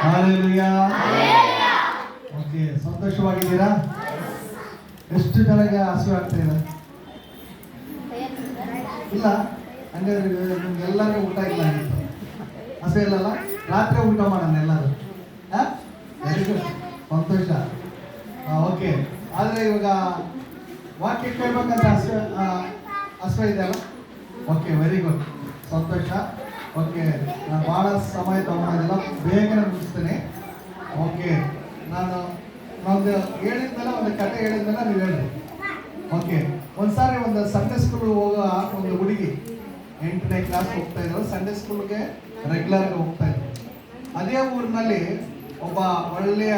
Hallelujah. Okay, ಸಂತೋಷವಾಗಿದ್ದೀರಾ? ಎಷ್ಟು ಜನಕ್ಕೆ ಹಸಿವು ಆಗ್ತಾ ಇದೆ? ಇಲ್ಲ, ಹಂಗಾದ್ರೆ ನಿಮ್ಗೆಲ್ಲರಿಗೂ ಊಟ ಇಲ್ಲ ಆಗಿತ್ತು. ಹಸಿವು ಇಲ್ಲಲ್ಲ? ರಾತ್ರಿ ಊಟ ಮಾಡೋಣ ಎಲ್ಲರೂ. ವೆರಿ ಗುಡ್, ಸಂತೋಷ. ಓಕೆ, ಆದರೆ ಇವಾಗ ವಾಕ್ಯ ಕೇಳ್ಬೇಕಂತ ಹಸಿವು ಇದೆಯಲ್ಲ? ಓಕೆ, ವೆರಿ ಗುಡ್, ಸಂತೋಷ. ಓಕೆ, ನಾನು ಭಾಳ ಸಮಯ ತಗೊಳ್ಳೋದಿಲ್ಲ, ಬೇಗನೆ ಮುಗಿಸ್ತೇನೆ. ಓಕೆ, ನಾನು ಹೇಳಿದ್ಮೇಲೆ ಒಂದು ಕತೆ ಹೇಳಿದ್ಮೇಲೆ ನೀವು ಹೇಳ್ರಿ. ಓಕೆ, ಒಂದ್ಸಾರಿ ಒಂದು ಸಂಡೇ ಸ್ಕೂಲ್ ಹೋಗೋ ಒಂದು ಹುಡುಗಿ 8ನೇ ಕ್ಲಾಸ್ ಹೋಗ್ತಾ ಇದ್ರು. ಸಂಡೇ ಸ್ಕೂಲ್ಗೆ ರೆಗ್ಯುಲರ್ಗೆ ಹೋಗ್ತಾ ಇದ್ರು. ಅದೇ ಊರಿನಲ್ಲಿ ಒಬ್ಬ ಒಳ್ಳೆಯ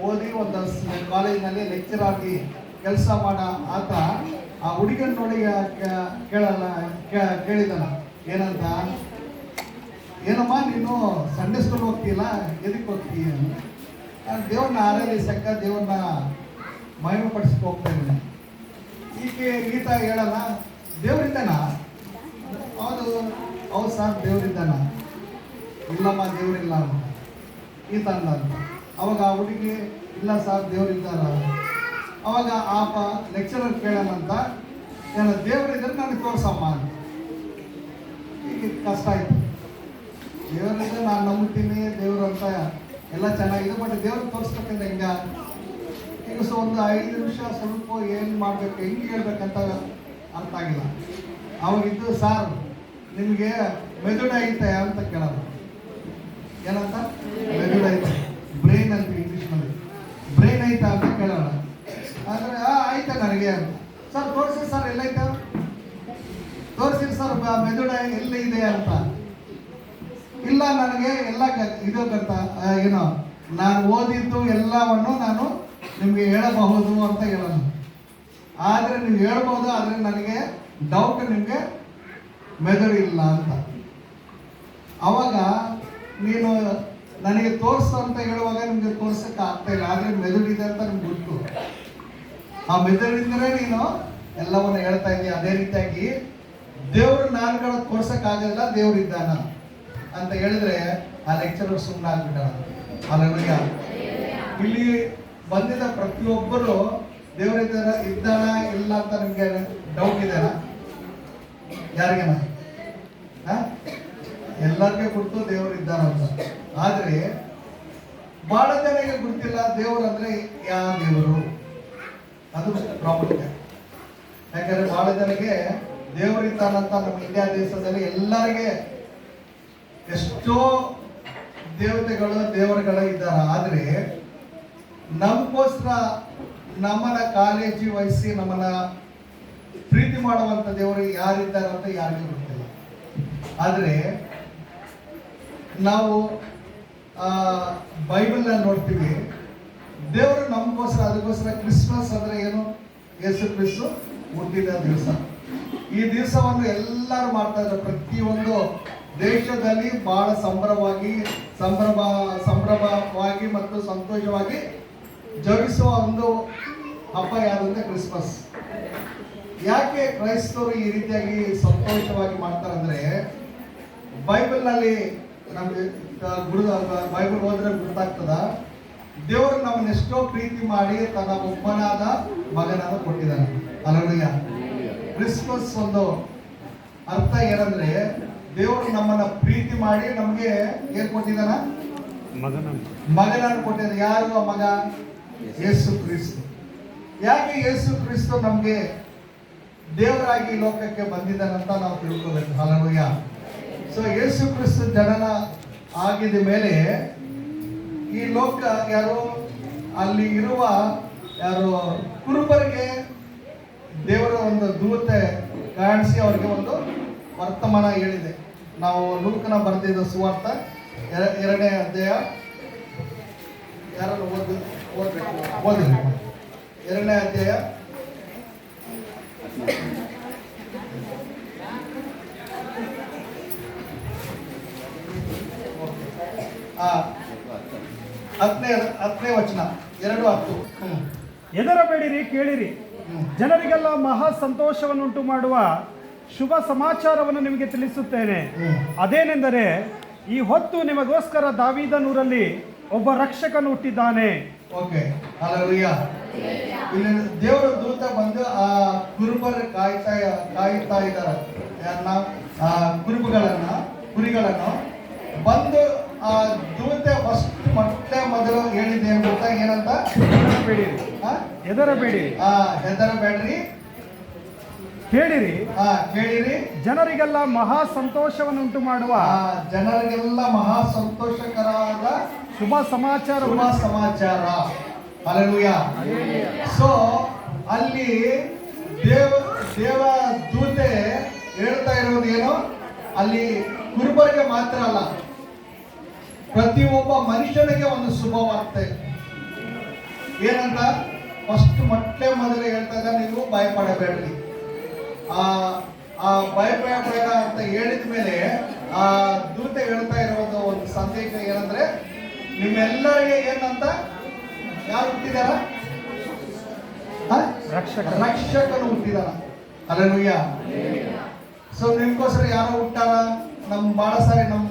ಓದಿ ಒಂದು ಕಾಲೇಜಿನಲ್ಲಿ ಲೆಕ್ಚರ್ ಆಗಿ ಕೆಲಸ ಮಾಡೋ ಆತ ಆ ಹುಡುಗನ ನೋಡಿ ಕೇಳಿದಾನ, ಏನಂತ, ಏನಮ್ಮ ನೀನು ಸಂಡೇ ಸ್ಕೂಲ್ ಹೋಗ್ತೀಯಲ್ಲ, ಎದಕ್ಕೆ ಹೋಗ್ತೀಯ? ನಾನು ದೇವ್ರನ್ನ ಆರಾಧಿಸಕ್ಕ, ದೇವ್ರನ್ನ ಮಹಿಮೆ ಪಡಿಸ್ಕೊ ಹೋಗ್ತಾ ಇದ್ದೀನಿ. ಈತ ಹೇಳಲ್ಲ, ದೇವ್ರಿದ್ದಾನ? ಹೌದು ಸರ್, ದೇವ್ರಿದ್ದಾನ. ಇಲ್ಲಮ್ಮ, ದೇವ್ರಿಲ್ಲ ಈತ ಅಂದ. ಅವಾಗ ಆ ಹುಡುಗಿ, ಇಲ್ಲ ಸರ್, ದೇವ್ರಿದ್ದಾರ. ಅವಾಗ ಆಪ ಲೆಕ್ಚರರ್ ಕೇಳೋಣಂತ, ಏನು ದೇವ್ರಿದ್ರೆ ನನಗೆ ತೋರ್ಸಮ್ಮ ಅಂತ. ಈಗ ಕಷ್ಟ ಆಯ್ತು. ದೇವರಿದ್ರೆ ನಾನು ನಂಬ್ತೀನಿ, ದೇವರು ಅಂತ ಎಲ್ಲ ಚೆನ್ನಾಗಿದೆ, ಬಟ್ ದೇವ್ರಿಗೆ ತೋರಿಸ್ಬೇಕಂದ್ರೆ ಹೆಂಗ? ಈಗ ಒಂದು 5 ನಿಮಿಷ ಸ್ವಲ್ಪ ಏನು ಮಾಡಬೇಕು, ಹೆಂಗೆ ಹೇಳ್ಬೇಕಂತ ಅರ್ಥ ಆಗಿಲ್ಲ. ಅವಾಗಿದ್ದು, ಸಾರ್ ನಿಮಗೆ ಮೆದುಳು ಐತೆ ಅಂತ ಕೇಳೋದು. ಏನಂತ? ಮೆದುಳು ಐತೆ, ಬ್ರೈನ್ ಅಂತ ಇಂಗ್ಲೀಷ್ನಲ್ಲಿ. ಬ್ರೈನ್ ಐತಾ ಅಂತ ಕೇಳೋಣ. ಅಂದರೆ ಆಯ್ತಾ ನನಗೆ? ಸರ್ ತೋರಿಸಿ ಸರ್, ಎಲ್ಲೈತೆ? ತೋರಿಸಿ ಸರ್, ಮೆದುಳು ಎಲ್ಲಿ ಇದೆ ಅಂತ. ಇಲ್ಲ, ನನಗೆ ಎಲ್ಲ ಇದು ಗೊತ್ತಾ, ಏನೋ ನಾನು ಓದಿದ್ದು ಎಲ್ಲವನ್ನು ನಾನು ನಿಮಗೆ ಹೇಳಬಹುದು ಅಂತ ಹೇಳೋಣ. ಆದರೆ ನೀವು ಹೇಳ್ಬೋದು, ಆದರೆ ನನಗೆ ಡೌಟ್, ನಿಮಗೆ ಮೆದುಳು ಇಲ್ಲ ಅಂತ. ಅವಾಗ ನೀನು ನನಗೆ ತೋರಿಸು ಅಂತ ಹೇಳುವಾಗ ನಿಮಗೆ ತೋರ್ಸಕ್ಕೆ ಆಗ್ತಾ ಇಲ್ಲ, ಆದರೆ ಮೆದುಳಿದೆ ಅಂತ ನಿಮ್ಗೆ ಗೊತ್ತು. ಆ ಮೆದುಳಿಂದಲೇ ನೀನು ಎಲ್ಲವನ್ನು ಹೇಳ್ತಾ ಇದ್ದೀಯ. ಅದೇ ರೀತಿಯಾಗಿ ದೇವರು ನಾನುಗಳ ತೋರ್ಸಕ್ಕಾಗಲ್ಲ, ದೇವರಿದ್ದಾನ ಅಂತ ಹೇಳಿದ್ರೆ ಆ ಲೆಕ್ಚರರ್ ಸುಮ್ಮನೆ ಆಗ್ಬಿಟ್ಟಾರ. ಹಾಲೆಲೂಯಾ. ಇಲ್ಲಿ ಬಂದಿದ್ದ ಪ್ರತಿಯೊಬ್ಬರು ಇದ್ದಾನ ಇಲ್ಲ ಅಂತ ನಿಮ್ಗೆ ಡೌಟ್ ಇದೆನಾ? ಯಾರಿಗೇನ? ಎಲ್ಲರಿಗೂ ಗೊತ್ತು ದೇವರು ಇದ್ದಾನ ಅಂತ. ಆದ್ರೆ ಬಹಳ ಜನಕ್ಕೆ ಗೊತ್ತಿಲ್ಲ ದೇವರು ಅಂದ್ರೆ ಯಾವ ದೇವರು, ಅದು ಪ್ರಾಬ್ಲಮ್. ಯಾಕಂದ್ರೆ ಬಹಳ ಜನಕ್ಕೆ ದೇವರು ಇದ್ದಾನಂತ ನಮ್ಮ ಇಂಡಿಯಾ ದೇಶದಲ್ಲಿ ಎಲ್ಲರಿಗೆ ಎಷ್ಟೋ ದೇವರುಗಳು ಇದ್ದಾರೆ. ಆದರೆ ನಮಗೋಸ್ಕರ ನಮ್ಮನ್ನ ಕಾಳಜಿ ವಹಿಸಿ ನಮ್ಮನ್ನ ಪ್ರೀತಿ ಮಾಡುವಂತ ದೇವರು ಯಾರಿದ್ದಾರೆ ಅಂತ ಯಾರಿಗೂ ಗೊತ್ತಿಲ್ಲ. ಆದರೆ ನಾವು ಬೈಬಲ್ ನೋಡ್ತೀವಿ, ದೇವರು ನಮಗೋಸ್ಕರ, ಅದಕ್ಕೋಸ್ಕರ ಕ್ರಿಸ್ಮಸ್ ಅಂದ್ರೆ ಏನು? ಯೇಸು ಕ್ರಿಸ್ತು ಹುಟ್ಟಿದ ದಿವಸ. ಈ ದಿವಸವನ್ನು ಎಲ್ಲರೂ ಮಾಡ್ತಾ ಇದ್ದಾರೆ. ಪ್ರತಿಯೊಂದು ದೇಶದಲ್ಲಿ ಬಹಳ ಸಂಭ್ರಮವಾಗಿ ಮತ್ತು ಸಂತೋಷವಾಗಿ ಜರುಗಿಸುವ ಒಂದು ಹಬ್ಬ ಯಾವುದಂದ್ರೆ ಕ್ರಿಸ್ಮಸ್. ಯಾಕೆ ಕ್ರೈಸ್ತರು ಈ ರೀತಿಯಾಗಿ ಸಂತೋಷವಾಗಿ ಮಾಡ್ತಾರೆ ಅಂದ್ರೆ, ಬೈಬಲ್ನಲ್ಲಿ ನಮ್ಗೆ ಬೈಬಲ್ ಓದಿದ್ರೆ ಗೊತ್ತಾಗ್ತದ, ದೇವರು ನಮ್ಮನ್ನ ಎಷ್ಟೋ ಪ್ರೀತಿ ಮಾಡಿ ತನ್ನ ಒಬ್ಬನಾದ ಮಗನಾದ ಕೊಟ್ಟಿದ್ದಾನೆ. ಹಲ್ಲೆಲೂಯಾ. ಕ್ರಿಸ್ಮಸ್ ಒಂದು ಅರ್ಥ ಏನಂದ್ರೆ, ದೇವರು ನಮ್ಮನ್ನ ಪ್ರೀತಿ ಮಾಡಿ ನಮಗೆ ಏನ್ ಕೊಟ್ಟಿದ್ದಾನ? ಮಗನನ್ನು ಕೊಟ್ಟಿದ್ದಾನೆ. ಯಾರು ಆ ಮಗ? ಯೇಸು ಕ್ರಿಸ್ತು. ಯಾಕೆ ಯೇಸು ಕ್ರಿಸ್ತು ನಮ್ಗೆ ದೇವರಾಗಿ ಲೋಕಕ್ಕೆ ಬಂದಿದ್ದಾನಂತ ನಾವು ತಿಳ್ಕೋಬೇಕು. ಹಲ್ಲೆಲೂಯಾ. ಸೊ ಯೇಸು ಕ್ರಿಸ್ತು ಜನನ ಆಗಿದ ಮೇಲೆ ಈ ಲೋಕ ಯಾರು ಅಲ್ಲಿ ಇರುವ ಕುರುಬರಿಗೆ ದೇವರ ಒಂದು ದೂತೆ ಕಾಣಿಸಿ ಅವರಿಗೆ ಒಂದು ವರ್ತಮಾನ ಹೇಳಿದೆ. ನಾವು ಲೂಕನ ಬರೆದಿದ್ದ ಸುವಾರ್ಥ 2ನೇ ಅಧ್ಯಾಯ, ಯಾರನ್ನು ಓದಿಲ್ಲ? 2ನೇ ಅಧ್ಯಾಯ 10ನೇ ವಚನ 2:10. ಹೆದರಬೇಡಿರಿ, ಕೇಳಿರಿ, ಜನರಿಗೆಲ್ಲ ಮಹಾ ಸಂತೋಷವನ್ನುಂಟು ಮಾಡುವ ಶುಭ ಸಮಾಚಾರವನ್ನು ನಿಮಗೆ ತಿಳಿಸುತ್ತೇನೆ. ಅದೇನೆಂದರೆ, ಈ ಹೊತ್ತು ನಿಮಗೋಸ್ಕರ ದಾವೀದನೂರಲ್ಲಿ ಒಬ್ಬ ರಕ್ಷಕನು ಹುಟ್ಟಿದ್ದಾನೆ. Okay, hallelujah. ಇಲ್ಲಿ ದೇವರ ದೂತ ಬಂದು ಆ ಕುರುಬರು ಕಾಯ್ತಾ ಇದ್ದಾರೆ. ಯಾರನ್ನ? ಆ ಕುರಿಗಳನ್ನು ಬಂದು ಆ ದೂತ ಫಸ್ಟ್ ಮೊದಲು ಹೇಳಿದ್ದು ಏನ್ ಗೊತ್ತಾ? ಏನಂತ? ಹೆದರಬೇಡಿರಿ, ಹೆದರಬೇಡಿರಿ, ಹೆದರಬೇಡ್ರಿ, ಕೇಳಿರಿ, ಕೇಳಿರಿ, ಜನರಿಗೆಲ್ಲ ಮಹಾ ಸಂತೋಷವನ್ನುಂಟು ಮಾಡುವ, ಜನರಿಗೆಲ್ಲ ಮಹಾ ಸಂತೋಷಕರವಾದ ಶುಭ ಸಮಾಚಾರ. ಹಲ್ಲೆಲೂಯ. ಸೊ ಅಲ್ಲಿ ದೇವ ದೂತೆ ಹೇಳ್ತಾ ಇರೋದು ಏನು? ಅಲ್ಲಿ ಕುರುಬರಿಗೆ ಮಾತ್ರ ಅಲ್ಲ, ಪ್ರತಿಯೊಬ್ಬ ಮನುಷ್ಯನಿಗೆ ಒಂದು ಶುಭ ವಾರ್ತೆ. ಏನಂತ? ಫಸ್ಟ್ ಮೊದಲು ಹೇಳ್ತಾ ಇದ್ದ, ನೀವು ಭಯಪಡಬೇಡ್ರಿ. ಭಯಪಡಬೇಡ ಅಂತ ಹೇಳಿದ ಮೇಲೆ ಆ ದೂತ ಹೇಳ್ತಾ ಇರೋದು ಒಂದು ಸಂದೇಶ ಏನಂದ್ರೆ, ನಿಮ್ಮೆಲ್ಲರಿಗೆ ಏನಂತ? ಯಾರು ಹುಟ್ಟಿದಾರ? ರಕ್ಷಕನು ಹುಟ್ಟಿದಾರ. ಹಲ್ಲೆಲೂಯ. ಸೊ ನಿಮ್ಗೋಸ್ಕರ ಯಾರೋ ಹುಟ್ಟಾರ? ಬಹಳ ಸಾರಿ ನಮ್ಮ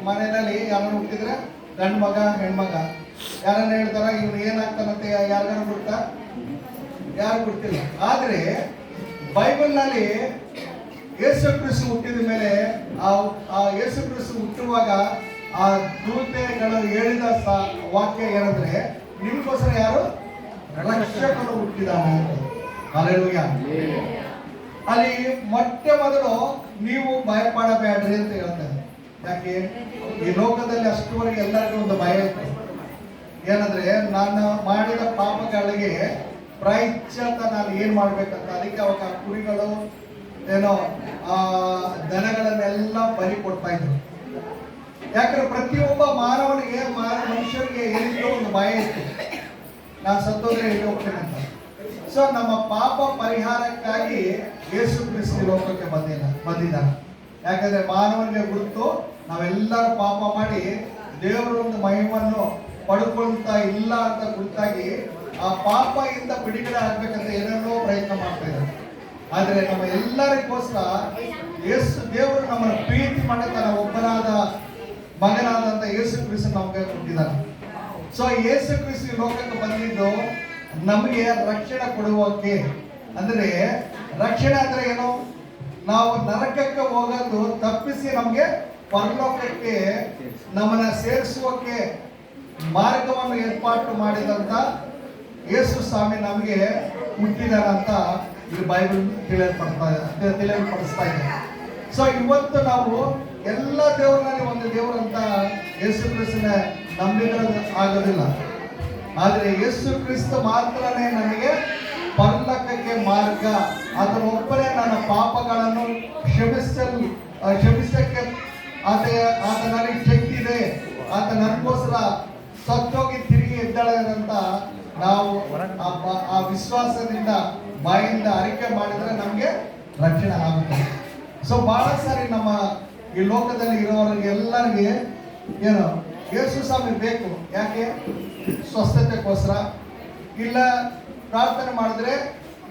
ಮನೆಯಲ್ಲಿ ಯಾರು ಹುಟ್ಟಿದ್ರೆ ಗಂಡು ಮಗ ಹೆಣ್ಮಗ ಯಾರನ್ನ ಹೇಳ್ತಾರ, ಇವ್ನು ಏನಾಗ್ತಾನಂತೆ ಯಾರಿಗಾರ ಗೊತ್ತಾ? ಯಾರು ಗೊತ್ತಿಲ್ಲ. ಆದ್ರೆ ಬೈಬಲ್ನಲ್ಲಿ ಯೇಸು ಕ್ರಿಸ್ತ ಹುಟ್ಟಿದ ಮೇಲೆ ಆ ಯೇಸು ಕ್ರಿಸ್ತ ಹುಟ್ಟುವಾಗ ಆ ದೂತೆಗಳು ಹೇಳಿದ ವಾಕ್ಯ ಏನಂದ್ರೆ, ನಿಮ್ಗೋಸ್ಕರ ಯಾರು? ರಕ್ಷಕನು ಹುಟ್ಟಿದಾನೆ ಅಂತ. ಹಲ್ಲೆಲೂಯ. ಅಲ್ಲಿ ಮೊದಲು ನೀವು ಭಯಪಡಬೇಡ್ರಿ ಅಂತ ಹೇಳ್ತಾರೆ. ಯಾಕೆ? ಈ ಲೋಕದಲ್ಲಿ ಅಷ್ಟುವರೆಗೆ ಎಲ್ಲರಿಗೂ ಒಂದು ಭಯ ಇತ್ತು. ಏನಂದ್ರೆ, ನಾನು ಮಾಡಿದ ಪಾಪಗಳಿಗೆ ಪ್ರಾಯಶ್ಚಿತ್ತ ನಾನು ಏನ್ ಮಾಡ್ಬೇಕಂತ. ಅದಕ್ಕೆ ಅವಾಗ ಕುರಿಗಳು ಏನೋ ದನಗಳನ್ನೆಲ್ಲ ಬಲಿ ಕೊಡ್ತಾ ಇದ್ರು. ಯಾಕಂದ್ರೆ ಪ್ರತಿಯೊಬ್ಬ ಮಾನವನಿಗೆ ಮನುಷ್ಯರಿಗೆ ಏನಿದ್ರು ಒಂದು ಭಯ ಇತ್ತು, ನಾನು ಸತ್ತೋದ್ರೆ ಎಲ್ಲಿ ಹೋಗ್ತೇನೆ ಅಂತ. ಸೊ ನಮ್ಮ ಪಾಪ ಪರಿಹಾರಕ್ಕಾಗಿ ಯೇಸು ಕ್ರಿಸ್ತ ಲೋಕಕ್ಕೆ ಬಂದಿದ್ದಾನೆ. ಯಾಕಂದ್ರೆ ಮಾನವನಿಗೆ ಗುರುತು ನಾವೆಲ್ಲರೂ ಪಾಪ ಮಾಡಿ ದೇವರ ಒಂದು ಮಹಿಮನ್ನು ಪಡ್ಕೊಳ್ತಾ ಇಲ್ಲ ಅಂತ ಗುರುತಾಗಿ ಆ ಪಾಪದಿಂದ ಬಿಡುಗಡೆ ಆಗ್ಬೇಕಂತ ಏನೇನೋ ಪ್ರಯತ್ನ ಮಾಡ್ತಾ ಇದ್ದಾರೆ. ಆದ್ರೆ ನಮ್ಮ ಎಲ್ಲರಿಗೋಸ್ಕರ ದೇವರು ನಮ್ಮನ್ನು ಪ್ರೀತಿ ಮಾಡಿ ತನ್ನ ಒಬ್ಬನಾದ ಮಗನಾದಂತ ಯೇಸು ಕ್ರಿಸ್ತ ನಮಗೆ ಕೊಟ್ಟಿದ್ದಾನೆ. ಸೊ ಯೇಸು ಕ್ರಿಸ್ತ ಲೋಕಕ್ಕೆ ಬಂದಿದ್ದು ನಮಗೆ ರಕ್ಷಣೆ ಕೊಡುವಕ್ಕೆ. ಅಂದ್ರೆ ರಕ್ಷಣೆ ಅಂದ್ರೆ ಏನು? ನಾವು ನರಕಕ್ಕೆ ಹೋಗೋದು ತಪ್ಪಿಸಿ ನಮಗೆ ಪರಲೋಕಕ್ಕೆ ನಮ್ಮನ್ನ ಸೇರಿಸುವಕ್ಕೆ ಮಾರ್ಗವನ್ನು ಏರ್ಪಾಟು ಮಾಡಿದಂತ ಯೇಸು ಸ್ವಾಮಿ ನಮಗೆ ಹುಟ್ಟಿದಾರಂತ ಈ ಬೈಬಲ್ ತಿಳಿಯಲ್ಪಡಿಸ್ತಾ ಇದೆ. ಸೊ ಇವತ್ತು ನಾವು ಎಲ್ಲ ದೇವರಲ್ಲಿ ಒಂದು ದೇವರಂತ ಯೇಸು ಕ್ರಿಸ್ತನ ನಂಬಿದ್ರೆ ಆಗೋದಿಲ್ಲ. ಆದ್ರೆ ಯೇಸು ಕ್ರಿಸ್ತ ಮಾತ್ರನೇ ನನಗೆ ಪರಲೋಕಕ್ಕೆ ಮಾರ್ಗ. ಒಬ್ಬರೇ ನನ್ನ ಪಾಪಗಳನ್ನು ಕ್ಷಮಿಸಕ್ಕೆ ಆತ ನನಗೆ ಶಕ್ತಿ ಇದೆ. ಆತ ನನಗೋಸ್ಕರ ಸತ್ತೋಗಿ ತಿರುಗಿ ಎದ್ದಾಳಂತ ನಾವು ಆ ವಿಶ್ವಾಸದಿಂದ ಬಾಯಿಂದ ಅರಿಕೆ ಮಾಡಿದ್ರೆ ನಮಗೆ ರಕ್ಷಣೆ ಆಗುತ್ತೆ. ಸೊ ಬಹಳ ಸಾರಿ ನಮ್ಮ ಈ ಲೋಕದಲ್ಲಿ ಇರೋರಿಗೆ ಎಲ್ಲರಿಗೆ ಏನು ಯೇಸು ಸ್ವಾಮಿ ಬೇಕು. ಯಾಕೆ? ಸ್ವಸ್ಥತೆಗೋಸ್ಕರ, ಇಲ್ಲ ಪ್ರಾರ್ಥನೆ ಮಾಡಿದ್ರೆ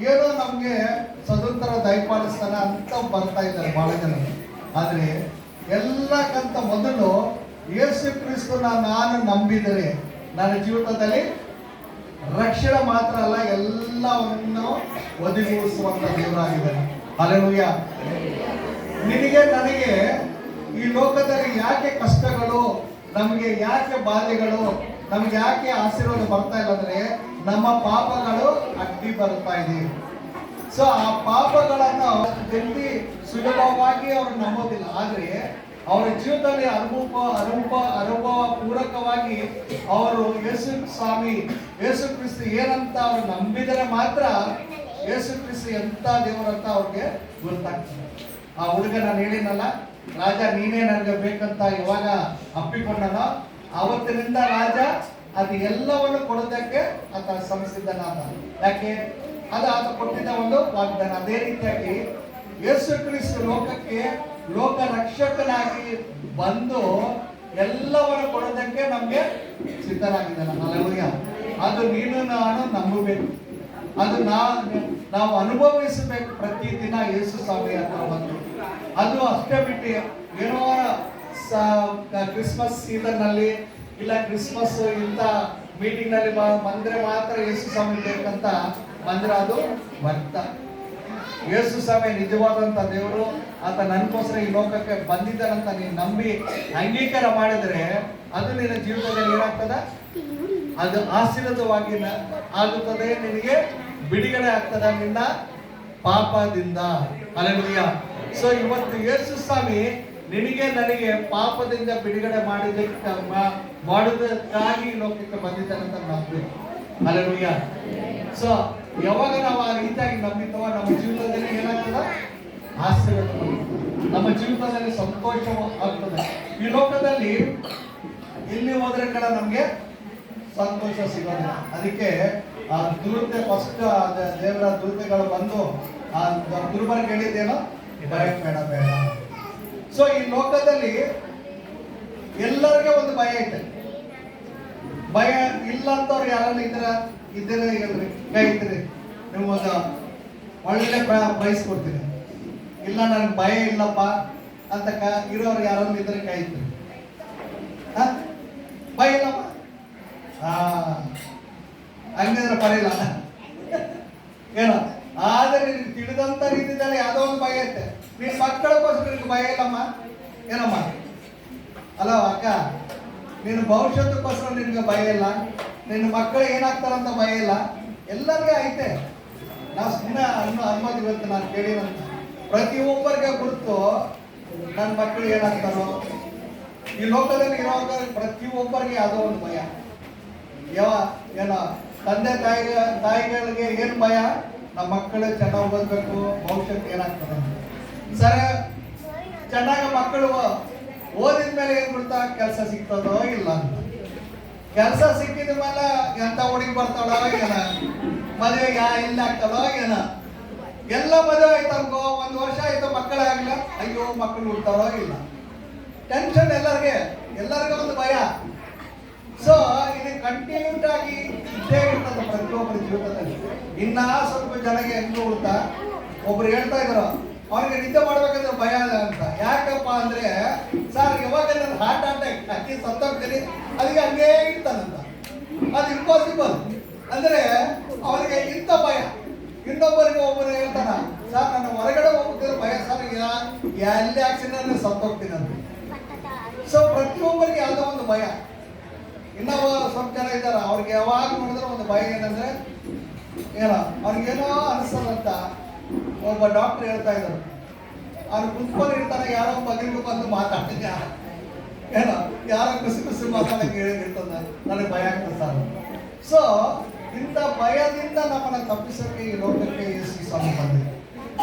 ಏನೋ ನಮಗೆ ಸ್ವತಂತ್ರ ದಯಪಾಲಿಸ್ತಾನ ಅಂತ ಬರ್ತಾ ಇದ್ದಾರೆ ಬಹಳ ಜನ. ಆದ್ರೆ ಎಲ್ಲಕ್ಕಿಂತ ಮೊದಲು ಯೇಸು ಕ್ರಿಸ್ತನ ನಾನು ನಂಬಿದರೆ ನನ್ನ ಜೀವಿತದಲ್ಲಿ ರಕ್ಷಣೆ ಮಾತ್ರ ಅಲ್ಲ, ಎಲ್ಲವನ್ನು ಒದಗಿಸುವಂತ ದೇವರಾಗಿದ್ದಾನೆ. ಹಲ್ಲೆಲೂಯ. ನಿನಗೆ ನನಗೆ ಈ ಲೋಕದಲ್ಲಿ ಯಾಕೆ ಕಷ್ಟಗಳು, ನಮಗೆ ಯಾಕೆ ಬಾಧೆಗಳು, ನಮ್ಗೆ ಯಾಕೆ ಆಶೀರ್ವಾದ ಬರ್ತಾ ಇಲ್ಲ ಅಂದ್ರೆ ನಮ್ಮ ಪಾಪಗಳು ಅಡ್ಡಿ ಬರ್ತಾ ಇದೆ. ಸೊ ಆ ಪಾಪಗಳನ್ನು ಜಲ್ದಿ ಸುಲಭವಾಗಿ ಅವರು ನಂಬೋದಿಲ್ಲ. ಆದ್ರೆ ಅವರ ಜೀವಿತದಲ್ಲಿ ಅನುಭವ ಪೂರಕವಾಗಿ ಅವರು ಯೇಸು ಕ್ರಿಸ್ತ ಏನಂತ ಅವ್ರು ನಂಬಿದರೆ ಮಾತ್ರ ಯೇಸು ಕ್ರಿಸ್ತ ಎಂತ ದೇವರಂತ ಅವ್ರಿಗೆ ಗೊತ್ತಾಗ್ತದೆ. ಆ ಹುಡುಗ ನಾನು ಹೇಳಿನಲ್ಲ, ರಾಜ ನೀನೇ ನನಗೆ ಬೇಕಂತ ಯಾವಾಗ ಅಪ್ಪಿಕೊಂಡನೋ ಅವತ್ತಿನಿಂದ ರಾಜ ಅದು ಎಲ್ಲವನ್ನು ಕೊಡೋದಕ್ಕೆ ಆತ ಸಂಸಿದ್ಧನಾದ. ಯಾಕೆ? ಅದು ಆತ ಕೊಟ್ಟಿದ್ದ ಒಂದು ವಾಗ್ದಾನ. ಅದೇ ರೀತಿಯಾಗಿ ಯೇಸು ಕ್ರಿಸ್ತ ಲೋಕಕ್ಕೆ ಲೋಕ ರಕ್ಷಕನಾಗಿ ಬಂದು ಎಲ್ಲವನ್ನು ಕೊಡೋದಕ್ಕೆ ನಮ್ಗೆ ಸಿದ್ಧನಾಗಿದ್ದಾನೆ. ಹಲ್ಲೆಲೂಯ. ಅದು ನೀನು ನಾನು ನಂಬಬೇಕು, ಅದು ನಾವು ಅನುಭವಿಸಬೇಕು ಪ್ರತಿದಿನ ಯೇಸು ಸ್ವಾಮಿ ಅಂತ ಬಂದು. ಅದು ಅಷ್ಟೇ ಬಿಟ್ಟು ಏನೋ ಕ್ರಿಸ್ಮಸ್ ಸೀಸನ್ ನಲ್ಲಿ ಇಲ್ಲ ಕ್ರಿಸ್ಮಸ್ ಇಂಥ ಮೀಟಿಂಗ್ ನಲ್ಲಿ ಬಂದ್ರೆ ಮಾತ್ರ ಯೇಸು ಸ್ವಾಮಿ ಬೇಕಂತ ಬಂದ್ರೆ ಅದು ವ್ಯರ್ಥ. ಯೇಸು ಸ್ವಾಮಿ ನಿಜವಾದಂತ ದೇವರು, ಆತ ನನ್ಗೋಸ್ಕರ ಈ ಲೋಕಕ್ಕೆ ಬಂದಿದ್ದಾನಂತ ನೀನು ನಂಬಿ ಅಂಗೀಕಾರ ಮಾಡಿದ್ರೆ ಅದು ನಿನ್ನ ಜೀವಿತದಲ್ಲಿ ಏನಾಗ್ತದ, ಅದು ಆಶೀರ್ವಾದವಾಗಿ ಆಗುತ್ತದೆ, ನಿನಗೆ ಬಿಡುಗಡೆ ಆಗ್ತದ ನಿನ್ನ ಪಾಪದಿಂದ. ಹಲ್ಲೆಲೂಯ. ಸೊ ಇವತ್ತು ಯೇಸು ಸ್ವಾಮಿ ನಿನಗೆ ನನಗೆ ಪಾಪದಿಂದ ಬಿಡುಗಡೆ ಮಾಡುವುದಕ್ಕಾಗಿ ಲೋಕಕ್ಕೆ ಬಂದಿದ್ದಾನಂತ ನಂಬಬೇಕು. ಹಲ್ಲೆಲೂಯ. ಸೊ ಯಾವಾಗ ನಾವು ಆ ರೀತಿಯಾಗಿ ನಂಬಿತವ ನಮ್ಮ ಜೀವಿತದಲ್ಲಿ ಏನಾಗ್ತದ, ಆಶೀರ್ವಾದ ನಮ್ಮ ಜೀವಿತದಲ್ಲಿ ಸಂತೋಷ ಆಗ್ತದೆ. ಈ ಲೋಕದಲ್ಲಿ ಎಲ್ಲಿ ಹೋದ್ರೆ ಕೂಡ ನಮ್ಗೆ ಸಂತೋಷ ಸಿಗೋದಿಲ್ಲ. ಅದಕ್ಕೆ ಆ ದೂರತೆ ಫಸ್ಟ್ ದೇವರ ದೂರತೆಗಳು ಬಂದು ಆ ಗುರುಬರ್ಗೆ ಹೇಳಿದ್ದೇನೋ, ಭಯ ಬೇಡ ಬೇಡ. ಸೊ ಈ ಲೋಕದಲ್ಲಿ ಎಲ್ಲರಿಗೆ ಒಂದು ಭಯ ಐತೆ. ಭಯ ಇಲ್ಲ ಅಂತವ್ರು ಯಾರನ್ನ ಇದ್ದೀರ ಹೇಳ್ರಿ, ಕೈ ಇದ್ರಿ, ನಿಮ್ಗೊಂದು ಒಳ್ಳೆ ಪ್ರೈಸ್ ಕೊಡ್ತೀನಿ. ಇಲ್ಲ ನನ್ಗೆ ಭಯ ಇಲ್ಲಪ್ಪ ಅಂತ ಇರೋರು ಯಾರನ್ನ ಇದ್ರೆ ಕೈ ಇದ್ರಿ. ಭಯ ಇಲ್ಲಪ್ಪ, ಹಂಗಿದ್ರೆ ಬರಲ್ಲ ಏನೋ. ಆದ್ರೆ ನಿನ್ಗೆ ತಿಳಿದಂತ ರೀತಿಯಲ್ಲಿ ಯಾವುದೋ ಒಂದು ಭಯ ಐತೆ. ನಿನ್ ಮಕ್ಕಳಕ್ಕೋಸ್ಕರ ನಿನ್ಗೆ ಭಯ ಇಲ್ಲಮ್ಮ ಏನಮ್ಮ, ಅಲ್ಲ ಅಕ್ಕ, ನಿನ್ನ ಭವಿಷ್ಯತ್ತಕ್ಕೋಸ್ಕರ ನಿನ್ಗೆ ಭಯ ಇಲ್ಲ, ನಿನ್ನ ಮಕ್ಕಳು ಏನಾಗ್ತಾರಂತ ಭಯ ಇಲ್ಲ, ಎಲ್ಲರಿಗೂ ಐತೆ. ನಾವು ಸುಮ್ಮನೆ ಅನ್ಬೋದು. ಇವತ್ತು ನಾನು ಕೇಳಿದಂತ ಪ್ರತಿಯೊಬ್ಬರಿಗೆ ಗುರುತು ನನ್ನ ಮಕ್ಕಳು ಏನಾಗ್ತಾರೋ, ಈ ಲೋಕದಲ್ಲಿ ಇರುವಾಗ ಪ್ರತಿಯೊಬ್ಬರಿಗೆ ಯಾವುದೋ ಒಂದು ಭಯ. ಏನೋ ತಂದೆ ತಾಯಿಗಳಿಗೆ ಏನು ಭಯ, ನಮ್ಮ ಮಕ್ಕಳು ಚೆನ್ನಾಗಿ ಓದಬೇಕು, ಭವಿಷ್ಯಕ್ಕೆ ಏನಾಗ್ತದೆ. ಸರಿ, ಚೆನ್ನಾಗಿ ಮಕ್ಕಳು ಓದಿದ ಮೇಲೆ ಏನ್ ಬಿಡ್ತಾ, ಕೆಲಸ ಸಿಗ್ತದೋ ಇಲ್ಲ ಅಂತ. ಕೆಲಸ ಸಿಕ್ಕಿದ ಮೇಲೆ ಎಂತ ಹುಡುಗಿ ಬರ್ತಾಳೋ ಏನ, ಮದುವೆ ಇಲ್ಲ ಆಗ್ತದೋ ಏನ. ಎಲ್ಲ ಮದುವೆ ಆಯ್ತಂಗೋ, 1 ವರ್ಷ ಆಯ್ತು ಮಕ್ಕಳಾಗಿಲ್ಲ, ಅಯ್ಯೋ ಮಕ್ಕಳು ಹುಡ್ತಾರೋ ಇಲ್ಲ. ಟೆನ್ಷನ್ ಎಲ್ಲರಿಗೂ ಒಂದು ಭಯ. ಸೊ ಇದು ಕಂಟಿನ್ಯೂಟ್ ಆಗಿ ಇದ್ದೇ ಇರ್ತದೆ ಪ್ರತಿಯೊಬ್ಬರ ಜೀವಿತದಲ್ಲಿ. ಇನ್ನ ಸ್ವಲ್ಪ ಜನಗೆ ಹೆಂಗ್ ಉಳ್ತಾ ಒಬ್ರು ಹೇಳ್ತಾ ಇದ್ರು, ಅವ್ರಿಗೆ ನಿದ್ದೆ ಮಾಡ್ಬೇಕಂದ್ರೆ ಭಯ ಅಂತ. ಯಾಕಪ್ಪ ಅಂದ್ರೆ, ಸರ್ ಯಾವಾಗ ನನ್ನ ಹಾರ್ಟ್ ಅಟ್ಯಾಕ್ ಅಕ್ಕಿ ಸತ್ತೋಗ್ತೀನಿ, ಅದಕ್ಕೆ ಹಂಗೇ ಇರ್ತಾನಂತ. ಅದು ಇಂಪಾಸಿಬಲ್. ಅಂದ್ರೆ ಅವರಿಗೆ ಇಂಥ ಭಯ. ಇನ್ನೊಬ್ಬರಿಗೆ ಒಬ್ಬರು ಹೇಳ್ತಾನ, ಸರ್ ನನ್ನ ಹೊರಗಡೆ ಹೋಗ್ತಿರೋ ಭಯ ಸರ್, ಎಲ್ಲಿ ಆಕ್ಸಿಡೆಂಟ್ ಸತ್ತೋಗ್ತೀನಿ ಅಂತ. ಸೊ ಪ್ರತಿಯೊಬ್ಬರಿಗೆ ಯಾವುದೋ ಒಂದು ಭಯ. ಇನ್ನೊಬ್ಬ ಸ್ವಲ್ಪ ಜನ ಇದ್ದಾರೆ, ಅವ್ರಿಗೆ ಯಾವಾಗ ನೋಡಿದ್ರೆ ಒಂದು ಭಯ. ಏನಂದ್ರೆ ಏನೋ ಅವ್ರಿಗೇನೋ ಅನಿಸ್ತದಂತ. ಒಬ್ಬ ಡಾಕ್ಟರ್ ಹೇಳ್ತಾ ಇದ್ರು, ಅವ್ರು ಕುತ್ಕೊಂಡು ಇರ್ತಾರೆ, ಯಾರೋ ಬದಿಗೂ ಬಂದು ಮಾತಾಡ್ತೀನಿ, ಏನೋ ಯಾರೋ ಕುಸಿ ಮಾತಾಡಕ್ಕೆ ಹೇಳಿರ್ತದ, ನನಗೆ ಭಯ ಆಗ್ತದೆ ಸರ್. ಸೊ ಇಂಥ ಭಯದಿಂದ ನಮ್ಮನ್ನ ತಪ್ಪಿಸೋಕೆ ಈ ಲೋಕಕ್ಕೆ ಯೇಸು ಸ್ವಾಮಿ ಬಂದಿದೆ.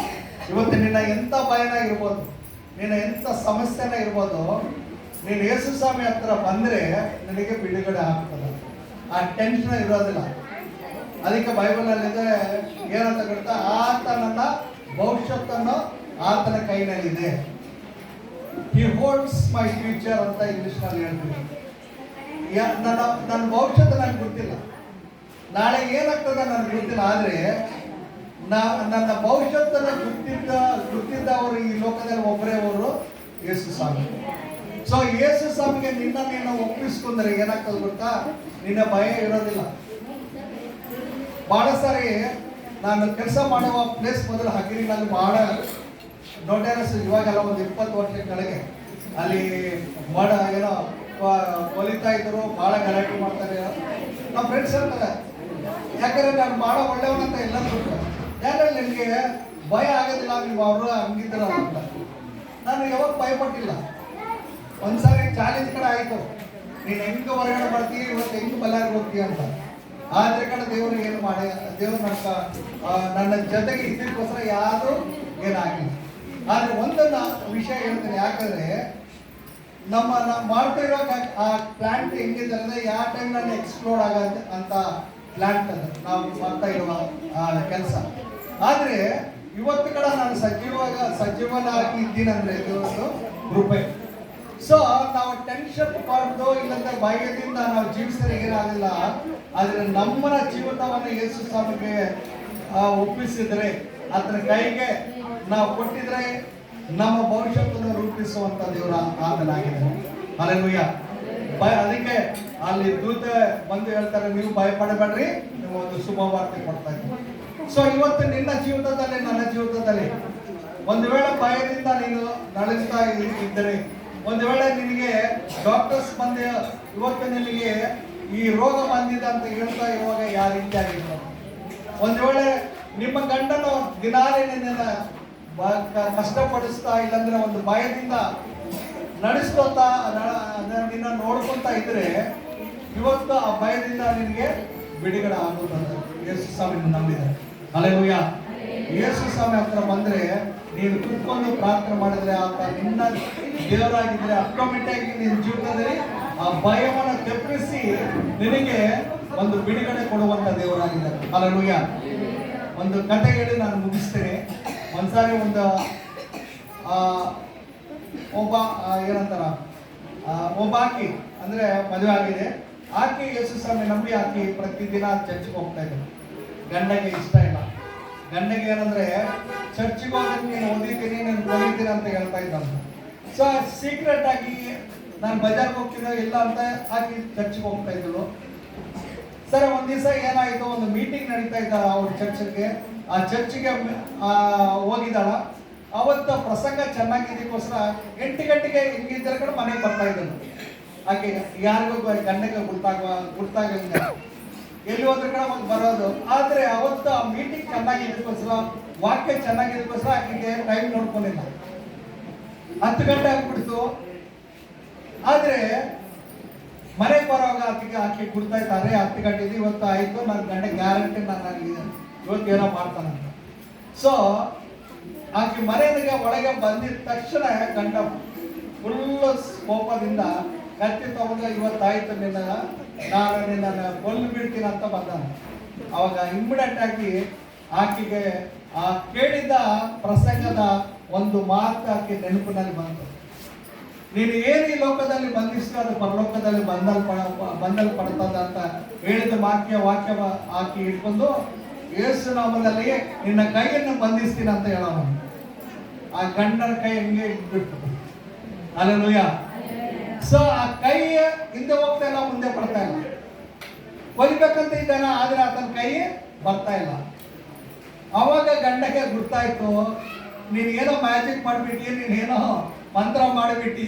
ಇವತ್ತು ನಿನ್ನ ಎಂಥ ಭಯನ ಇರ್ಬೋದು, ನಿನ್ನ ಎಂಥ ಸಮಸ್ಯೆನ ಇರ್ಬೋದು, ನೀನು ಯೇಸು ಸ್ವಾಮಿ ಹತ್ರ ಬಂದ್ರೆ ನಿನಗೆ ಬಿಡುಗಡೆ ಆಗ್ತದೆ. ಆ ಟೆನ್ಷನ್ ಇರೋದಿಲ್ಲ. ಅದಕ್ಕೆ ಬೈಬಲಲ್ಲಿದೆ ಏನಂತ ಗೊತ್ತಾ, ಆತನ ಭವಿಷ್ಯತ್ತನ್ನು ಆತನ ಕೈನಲ್ಲಿದೆ. ಹಿ ಹೋಲ್ಡ್ಸ್ ಮೈ ಫ್ಯೂಚರ್ ಅಂತ ಇಂಗ್ಲಿಷ್ ನಲ್ಲಿ ಹೇಳ್ತೀವಿ. ನನ್ನ ಭವಿಷ್ಯತ್ತು ನನಗೆ ಗೊತ್ತಿಲ್ಲ, ನಾಳೆ ಏನಾಗ್ತದೆ ನನಗೆ ಗೊತ್ತಿಲ್ಲ. ಆದ್ರೆ ನನ್ನ ಭವಿಷ್ಯತ್ತನ್ನು ಗೊತ್ತಿದ್ದವರು ಈ ಲೋಕದಲ್ಲಿ ಒಬ್ಬರೇ ಅವರು, ಯೇಸು ಸ್ವಾಮಿ. ಸೊ ಯೇಸು ಸ್ವಾಮಿಗೆ ನಿನ್ನ ಒಪ್ಪಿಸ್ಕೊಂಡ್ರೆ ಏನಾಗ್ತದೆ ಗೊತ್ತಾ, ನಿನ್ನ ಭಯ ಇರೋದಿಲ್ಲ. ಬಹಳ ಸಾರಿ ನಾನು ಕೆಲಸ ಮಾಡುವ ಪ್ಲೇಸ್ ಮೊದಲು ಹಗಿರಿನಲ್ಲಿ ಬಹಳ ನೋಟೇರಸ್, ಇವಾಗೆಲ್ಲ ಒಂದು 20 ವರ್ಷ ಕೆಳಗೆ ಅಲ್ಲಿ ಏನೋ ಹೊಲಿತಾ ಇದ್ರು, ಬಹಳ ಗಲಾಟೆ ಮಾಡ್ತಾರೆ. ನಮ್ಮ ಫ್ರೆಂಡ್ಸ್ ಹೇಳ್ತಾರೆ, ಯಾಕಂದ್ರೆ ನಾನು ಬಹಳ ಒಳ್ಳೆಯವನಂತ ಎಲ್ಲ ಗೊತ್ತು. ಯಾಕಂದ್ರೆ ನಿನಗೆ ಭಯ ಆಗೋದಿಲ್ಲ, ನೀವು ಅವರು ಹಂಗಿದ್ರ ಅಂತ. ನಾನು ಯಾವಾಗ ಭಯಪಟ್ಟಿಲ್ಲ. ಒಂದ್ಸಾರಿ ಚಾಲೆಂಜ್ ಕಡೆ ಆಯ್ತು, ನೀನು ಹೆಂಗ ಹೊರಗಡೆ ಬರ್ತೀವಿ, ಇವತ್ತು ಹೆಂಗ್ ಬಲ್ಲಾರಿ ಹೋಗ್ತೀಯ ಅಂತ. ಆದ್ರೆ ಕಡೆ ದೇವರು ಏನು ಮಾಡಿ, ದೇವ್ರು ನನ್ನ ಜೊತೆಗೆ ಇದಕ್ಕೋಸ್ಕರ ಯಾವುದು ಏನಾಗಿಲ್ಲ. ಆದ್ರೆ ಒಂದನ್ನ ವಿಷಯ ಹೇಳ್ತೀನಿ, ಯಾಕಂದ್ರೆ ನಾವು ಮಾಡ್ತಾ ಇರೋ ಆ ಪ್ಲಾಂಟ್ ಹೆಂಗಿದೆ ಅಂದ್ರೆ, ಯಾವ ಟೈಮ್ ನಲ್ಲಿ ಎಕ್ಸ್ಪ್ಲೋರ್ ಆಗತ್ತೆ ಅಂತ ಪ್ಲಾಂಟ್ ಅದು ನಾವು ಮಾಡ್ತಾ ಇರುವ ಕೆಲಸ. ಆದ್ರೆ ಇವತ್ತು ಕಡೆ ನಾನು ಸಜೀವನಾಗಿ ಇದ್ದೀನಂದ್ರೆ ಇದು ಒಂದು ಕೃಪೆ. ಸೊ ನಾವು ಟೆನ್ಷನ್ ಪಡೆದು ಇಲ್ಲಂದ್ರೆ ಭಯದಿಂದ ನಾವು ಜೀವಿಸಿದ್ರೆ ಏನಾಗಲ್ಲ. ಆದ್ರೆ ನಮ್ಮನ ಜೀವಿತವನ್ನು ಯೇಸು ಸ್ವಾಮಿಗೆ ಒಪ್ಪಿಸಿದ್ರೆ, ಆತನ ಕೈಗೆ ನಾವು ಕೊಟ್ಟಿದ್ರೆ ನಮ್ಮ ಭವಿಷ್ಯವನ್ನು ರೂಪಿಸುವಂತ ದೇವರ ಆತನಾಗಿದೆ. ಹಲ್ಲೆಲೂಯ. ಅದಕ್ಕೆ ಅಲ್ಲಿ ದೂತ ಬಂದು ಹೇಳ್ತಾರೆ, ನೀವು ಭಯಪಡಬೇಡ್ರಿ, ನೀವು ಒಂದು ಶುಭವಾರ್ತೆ ಕೊಡ್ತಾ ಇದ್ದೀನಿ. ಸೊ ಇವತ್ತು ನಿನ್ನ ಜೀವಿತದಲ್ಲಿ, ನನ್ನ ಜೀವಿತದಲ್ಲಿ ಒಂದು ವೇಳೆ ಭಯದಿಂದ ನೀನು ನಡೆಸ್ತಾ ಇದ್ದರೆ, ಒಂದು ವೇಳೆ ನಿನಗೆ ಡಾಕ್ಟರ್ಸ್ ಬಂದು ಇವತ್ತು ನಿನಗೆ ಈ ರೋಗ ಬಂದಿದೆ ಅಂತ ಹೇಳ್ತಾ ಇರುವಾಗ ಯಾವ ರೀತಿ ಆಗಿರ್ತಾರೆ, ಒಂದು ವೇಳೆ ನಿಮ್ಮ ಗಂಡನು ದಿನಾಲೇ ನಿನ್ನ ಕಷ್ಟಪಡಿಸ್ತಾ, ಇಲ್ಲಾಂದ್ರೆ ಒಂದು ಭಯದಿಂದ ನಡೆಸ್ಕೋತಾ ನಿನ್ನ ನೋಡ್ಕೊಂತ ಇದ್ರೆ, ಇವತ್ತು ಆ ಭಯದಿಂದ ನಿನಗೆ ಬಿಡುಗಡೆ ಆಗುತ್ತದೆ. ಯೇಸು ಸ್ವಾಮಿನ ನಂಬಿದೆ. ಹಲ್ಲೆಲೂಯಾ. ಯೇಸು ಸ್ವಾಮಿ ಹತ್ರ ಬಂದ್ರೆ ನೀನು ಕುತ್ಕೊಂಡು ಪ್ರಾರ್ಥನೆ ಮಾಡಿದ್ರೆ, ಆತ ನಿನ್ನ ದೇವರಾಗಿದ್ರೆ ಆಟೋಮೆಟಿಕ್ ಆಗಿ ನಿನ್ನ ಜೀವಿತದಲ್ಲಿ ಆ ಭಯವನ್ನು ತೆಪ್ಪಿಸಿ ನಿನಗೆ ಒಂದು ಬಿಡುಗಡೆ ಕೊಡುವಂತ ದೇವರಾಗಿದ್ದಾರೆ. ಹಲ್ಲೆಲೂಯಾ. ಒಂದು ಕಥೆ ಹೇಳಿ ನಾನು ಮುಗಿಸ್ತೇನೆ. ಒಂದ್ಸಾರಿ ಒಬ್ಬ ಏನಂತಾರ, ಒಬ್ಬ ಆಕಿ ಅಂದ್ರೆ ಮದುವೆ ಆಗಿದೆ. ಆಕೆ ಯೇಸು ಸ್ವಾಮಿ ನಂಬಿ ಆಕಿ ಪ್ರತಿದಿನ ಚರ್ಚ್ಗೆ ಹೋಗ್ತಾ ಇದ್ರು. ಗಂಡಗೆ ಇಷ್ಟ ಇಲ್ಲ. ಗಂಡಗೆ ಏನಂದ್ರೆ ಚರ್ಚ್ಗೆ ಹೋಗಿ ನೀನು ಓದಿದ್ದೀನಿ, ನಾನು ಕಲಿತೀನಿ ಅಂತ ಹೇಳ್ತಾ ಇದ್ದಂತ. ಸೊ ಸೀಕ್ರೆಟ್ ಆಗಿ ನಾನು ಬಜಾರ್ಗೆ ಹೋಗ್ತಿದ್ದೆ ಇಲ್ಲ ಅಂತ ಆಕಿ ಚರ್ಚ್ಗೆ ಹೋಗ್ತಾ ಇದ್ರು. ಸರಿ, ಒಂದ್ ದಿವಸ ಏನಾಯ್ತು, ಒಂದು ಮೀಟಿಂಗ್ ನಡೀತಾ ಇದ್ದ ಅವ್ರ ಚರ್ಚ್ಗೆ. ಆ ಚರ್ಚ್ಗೆ ಹೋಗಿದ್ದಾಳ. ಅವತ್ತು ಪ್ರಸಂಗ ಚೆನ್ನಾಗಿದ್ದಕ್ಕೋಸ್ಕರ 8 ಗಂಟೆಗೆ ಹಿಂಗಿದ್ದ ಕಡೆ ಮನೆಗೆ ಬರ್ತಾ ಇದ್ದಳು. ಆಕೆ ಯಾರಿಗೂ ಗಂಡಗೆ ಗುರ್ತಾಗಲಿಲ್ಲ, ಎಲ್ಲಿ ಹೋದ್ರ ಕಡೆ ಒಂದು ಬರೋದು. ಆದ್ರೆ ಅವತ್ತು ಆ ಮೀಟಿಂಗ್ ಚೆನ್ನಾಗಿದ್ದಕ್ಕೋಸ್ಕರ, ವಾಕ್ಯ ಚೆನ್ನಾಗಿದ್ದಕ್ಕೋಸ್ಕರ ಆಕೆಗೆ ಟೈಮ್ ನೋಡ್ಕೊಂಡಿಲ್ಲ. 10 ಗಂಟೆ ಆಗ್ಬಿಡ್ತು. ಆದ್ರೆ ಮನೆಗೆ ಬರುವಾಗ ಆಕೆ ಗುಡ್ತಾ ಇದ್ದಾರೆ, 10 ಗಂಟೆ ಇವತ್ತು ಆಯ್ತು, ನನ್ನ ಗಂಡ ಗ್ಯಾರಂಟಿ ನಾನು ಇವತ್ತು ಏನೋ ಮಾಡ್ತಾನಂತ. ಸೊ ಆಕೆ ಮನೆಗೆ ಒಳಗೆ ಬಂದಿದ ತಕ್ಷಣ ಗಂಡ ಫುಲ್ ಕೋಪದಿಂದ ಕತ್ತಿ ತಗೊಂಡು, ಇವತ್ತಾಯ್ತು ನಾನು ನಿನ್ನ ಕೊಲ್ಲು ಬಿಡ್ತೀನಿ ಅಂತ ಬಂದಾನ. ಅವಾಗ ಇಮ್ಮಿಡಿಯೇಟ್ ಆಗಿ ಆಕೆಗೆ ಆ ಕೇಳಿದ ಪ್ರಸಂಗದ ಒಂದು ಮಾತು ಆಕೆ ನೆನಪಿನಲ್ಲಿ ಬಂತು. ನೀನು ಏನು ಈ ಲೋಕದಲ್ಲಿ ಬಂಧಿಸಿದ್ರೆ ಅದು ಪರಲೋಕದಲ್ಲಿ ಬಂಧಲ್ಪಡ್ತದ ಅಂತ ಹೇಳಿದ ವಾಕ್ಯ ಹಾಕಿ ಇಟ್ಕೊಂಡು, ಯೇಸು ನಾಮದಲ್ಲಿ ನಿನ್ನ ಕೈಯನ್ನು ಬಂಧಿಸ್ತೀನಿ ಅಂತ ಹೇಳೋಣ. ಆ ಗಂಡನ ಕೈ ಹೆಂಗೆ ಇಟ್ಬಿಟ್ಟು, ಹಲ್ಲೆಲೂಯಾ. ಸೊ ಆ ಕೈ ಹಿಂದೆ ಹೋಗ್ತಾ ಇಲ್ಲ, ಮುಂದೆ ಬರ್ತಾ ಇಲ್ಲ. ಹೊಲಿಬೇಕಂತ ಇದ್ದಾನ, ಆದ್ರೆ ಆತನ ಕೈ ಬರ್ತಾ ಇಲ್ಲ. ಅವಾಗ ಗಂಡಗೆ ಗೊತ್ತಾಯ್ತು, ನೀನೇನೋ ಮ್ಯಾಜಿಕ್ ಮಾಡಿಬಿಟ್ಟಿ, ನೀನೇನೋ ಮಂತ್ರ ಮಾಡಿಬಿಟ್ಟಿ,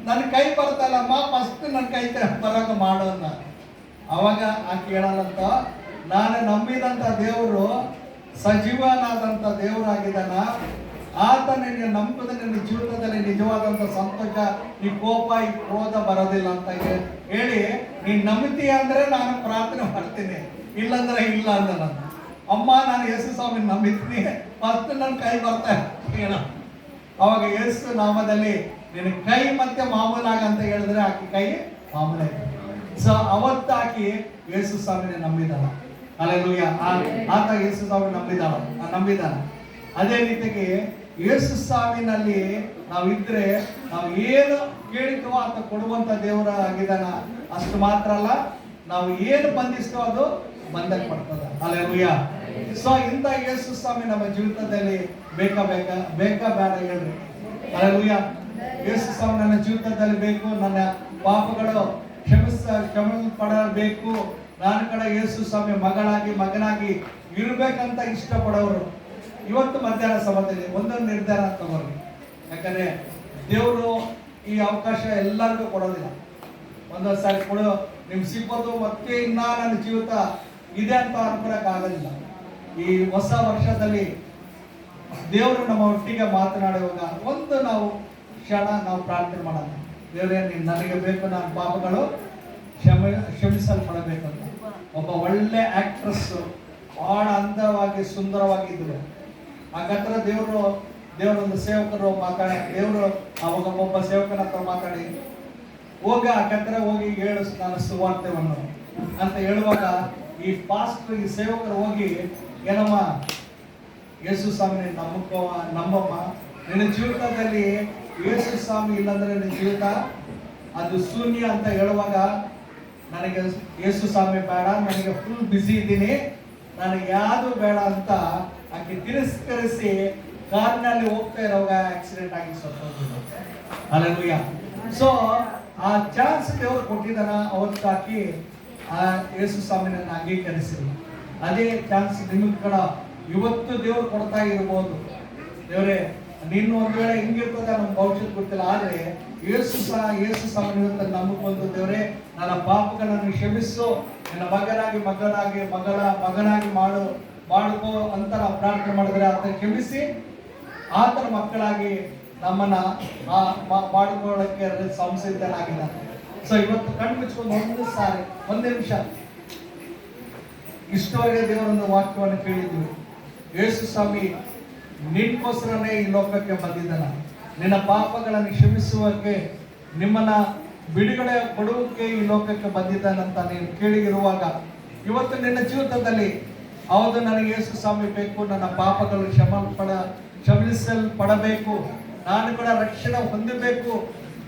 ನನ್ನ ಕೈ ಬರ್ತಾ ಇಲ್ಲಮ್ಮ, ಫಸ್ಟ್ ನನ್ನ ಕೈ ಬರೋಕೆ ಮಾಡೋಣ. ಅವಾಗ ಆಕೆ ಹೇಳೋಣಂತ, ನಾನು ನಂಬಿದಂಥ ದೇವರು ಸಜೀವನಾದಂಥ ದೇವರಾಗಿದ್ದಾನ. ಆತ ನಿನ್ನ ನಂಬಿದ ನಿನ್ನ ಜೀವಿತದಲ್ಲಿ ನಿಜವಾದಂಥ ಸಂತೋಷ, ಈ ಕೋಪ, ಈ ಕ್ರೋಧ ಬರೋದಿಲ್ಲ ಅಂತ ಹೇಳಿ, ನೀನು ನಂಬಿತೀಯ ಅಂದ್ರೆ ನಾನು ಪ್ರಾರ್ಥನೆ ಮಾಡ್ತೀನಿ, ಇಲ್ಲಂದ್ರೆ ಇಲ್ಲ ಅಂದ. ನಾನು ಅಮ್ಮ, ನಾನು ಯೇಸು ಸ್ವಾಮಿ ನಂಬಿದ್ದೀನಿ, ಫಸ್ಟ್ ನನ್ನ ಕೈ ಬರ್ತಾ ಹೇಳ. ಅವಾಗ ಯೇಸು ನಾಮದಲ್ಲಿ ನಿನ್ನ ಕೈ ಮತ್ತೆ ಮಾಮೂಲಾಗ ಅಂತ ಹೇಳಿದ್ರೆ ಆಕೆ ಕೈ ಮಾಮೂಲಾಗಿ. ಸೊ ಅವತ್ತು ಆಕಿ ಯೇಸು ಸ್ವಾಮಿನ ನಂಬಿದಾಳ. ಹಲ್ಲೆಲೂಯಾ. ಆತ ಯೇಸು ಸ್ವಾಮಿ ನಂಬಿದಾನ. ಅದೇ ರೀತಿಗೆ ಯೇಸು ಸ್ವಾಮಿನಲ್ಲಿ ನಾವಿದ್ರೆ ನಾವು ಏನು ಕೇಳಿದ್ವೋ ಆತ ಕೊಡುವಂತ ದೇವರ ಆಗಿದ್ದಾನ. ಅಷ್ಟು ಮಾತ್ರ ಅಲ್ಲ, ನಾವು ಏನು ಬಂಧಿಸ್ತೋ ಅದು ಬಂಧಲ್ಪಡ್ತದ. ಹಲ್ಲೆಲೂಯಾ. ಸೊ ಇಂಥ ಯೇಸು ಸ್ವಾಮಿ ನಮ್ಮ ಜೀವಿತದಲ್ಲಿ ಬೇಕಾ ಬೇಡ ಹೇಳ್ರಿ. ಹಲ್ಲೆಲೂಯಾ. ಯೇಸು ಸ್ವಾಮಿ ನನ್ನ ಜೀವಿತದಲ್ಲಿ ಬೇಕು. ನನ್ನ ಪಾಪಗಳು ಕ್ಷಮಿಸಲ್ಪಡಬೇಕು. ನಾನು ಕಡೆ ಯೇಸು ಸ್ವಾಮಿ ಮಗನಾಗಿ ಇರ್ಬೇಕಂತ ಇಷ್ಟಪಡೋರು ಇವತ್ತು ಮಧ್ಯಾಹ್ನ ಸಮಯದಲ್ಲಿ ಒಂದೊಂದು ನಿರ್ಧಾರ ತಗೋರಿ. ಯಾಕಂದ್ರೆ ದೇವರು ಈ ಅವಕಾಶ ಎಲ್ಲರಿಗೂ ಕೊಡೋದಿಲ್ಲ. ಒಂದೊಂದು ಸಾರಿ ಕೊಡೋ ನಿಮ್ಗೆ ಸಿಕ್ಕೋದು ಮತ್ತೆ ಇನ್ನ ನನ್ನ ಜೀವಿತ ಇದೆ ಅಂತ ಅನ್ಕೊಳಕ್ಕಾಗೋದಿಲ್ಲ. ಈ ಹೊಸ ವರ್ಷದಲ್ಲಿ ದೇವರು ನಮ್ಮ ಒಟ್ಟಿಗೆ ಮಾತನಾಡುವಾಗ ಒಂದು ನಾವು ಕ್ಷಣ ನಾವು ಪ್ರಾರ್ಥನೆ ಮಾಡೋಣ. ದೇವರೇ, ನೀನು ನನಗೆ ಬೇಕು, ನನ್ನ ಪಾಪಗಳು ಕ್ಷಮಿಸಲ್ಪಡಬೇಕಂತ. ಒಬ್ಬ ಒಳ್ಳೆ ಆಕ್ಟ್ರೆಸ್, ಬಹಳ ಅಂದವಾಗಿ ಸುಂದರವಾಗಿದ್ರು. ಹಾಗಾದ್ರೆ ದೇವರೊಂದು ಸೇವಕರು ದೇವರು ಅವಾಗ ಒಬ್ಬ ಸೇವಕನ ಹತ್ರ ಮಾತಾಡಿ, ಹೋಗ ಹಾಗಾದ್ರೆ ಹೋಗಿ ಹೇಳು ನಾನು ಸುವಾರ್ತೆವನ್ನು ಅಂತ ಹೇಳುವಾಗ, ಈ ಪಾಸ್ಟರ್, ಈ ಸೇವಕರು ಹೋಗಿ, ಏನಮ್ಮ, ಯೇಸು ಸ್ವಾಮಿ ನಂಬಮ್ಮ, ನಿನ್ನ ಜೀವಿತದಲ್ಲಿ ಯೇಸು ಸ್ವಾಮಿ ಇಲ್ಲಂದ್ರೆ ನಿನ್ನ ಜೀವಿತ ಅದು ಶೂನ್ಯ ಅಂತ ಹೇಳುವಾಗ, ನನಗೆ ಯೇಸು ಸ್ವಾಮಿ ಬೇಡ, ನನಗೆ ಫುಲ್ ಬ್ಯುಸಿ ಇದ್ದೀನಿ, ನನಗೆ ಯಾವುದು ಬೇಡ ಅಂತ ಆಕೆ ತಿರಸ್ಕರಿಸಿ ಕಾರ್ನಲ್ಲಿ ಹೋಗ್ತಾ ಇರೋವಾಗ ಆಕ್ಸಿಡೆಂಟ್ ಆಗಿ ಸತ್ತೋಗಿದ್ರು. ಅಲ್ಲೆಲೂಯ. ಸೊ ಆ ಚಾನ್ಸ್ ದೇವರು ಕೊಟ್ಟಿದ್ದಾನ, ಅವತ್ತು ಹಾಕಿ ಆ ಯೇಸು ಸ್ವಾಮಿನನ್ನು ಅಂಗೀಕರಿಸಿರಿ. ಅದೇ ಚಾನ್ಸ್ ನಿಮಗೆ ಕೂಡ ಇವತ್ತು ದೇವರು ಕೊಡ್ತಾ ಇರ್ಬೋದು. ದೇವರೇ ನೀನು ಒಂದು ವೇಳೆ ಹಿಂಗಿರ್ತದೆ ನಮ್ಮ ಭವಿಷ್ಯದ ಗೊತ್ತಿಲ್ಲ, ಆದ್ರೆ ಯೇಸು ಸ್ವಾಮಿ ಇವತ್ತು ನಮಗೆ ಬಂದು ದೇವರೇ ನನ್ನ ಪಾಪಗಳನ್ನು ಕ್ಷಮಿಸು, ನನ್ನ ಮಗನಾಗಿ ಮಾಡ್ಕೋ ಅಂತ ನಾವು ಪ್ರಾರ್ಥನೆ ಮಾಡಿದ್ರೆ ಆತ ಕ್ಷಮಿಸಿ ಆತನ ಮಕ್ಕಳಾಗಿ ನಮ್ಮನ್ನ ಮಾಡಿಕೊಳ್ಳಕ್ಕೆ ಸಂಸಿದ್ಧನಾಗಿದ್ದಾನೆ. ಸೊ ಇವತ್ತು ಕಣ್ಣು ಮುಚ್ಕೊಂಡು ಒಂದು ನಿಮಿಷ ಇಷ್ಟವರೆಗೆ ದೇವರೊಂದು ವಾಕ್ಯವನ್ನು ಕೇಳಿದ್ವಿ. ಯೇಸು ಸ್ವಾಮಿ ನಿನ್ಗೋಸ್ಕರನೇ ಈ ಲೋಕಕ್ಕೆ ಬಂದಿದ್ದಾನ, ನಿನ್ನ ಪಾಪಗಳನ್ನು ಕ್ಷಮಿಸುವಕ್ಕೆ, ನಿಮ್ಮನ್ನ ಬಿಡುಗಡೆ ಕೊಡುವಕ್ಕೆ ಈ ಲೋಕಕ್ಕೆ ಬಂದಿದ್ದಾನಂತ ನೀನು ಕೇಳಿರುವಾಗ ಇವತ್ತು ನಿನ್ನ ಜೀವಿತದಲ್ಲಿ ಹೌದು ನನಗೆ ಯೇಸು ಸ್ವಾಮಿ ಬೇಕು, ನನ್ನ ಪಾಪಗಳು ಕ್ಷಮಿಸಲ್ಪಡಬೇಕು, ನಾನು ಕೂಡ ರಕ್ಷಣೆ ಹೊಂದಬೇಕು,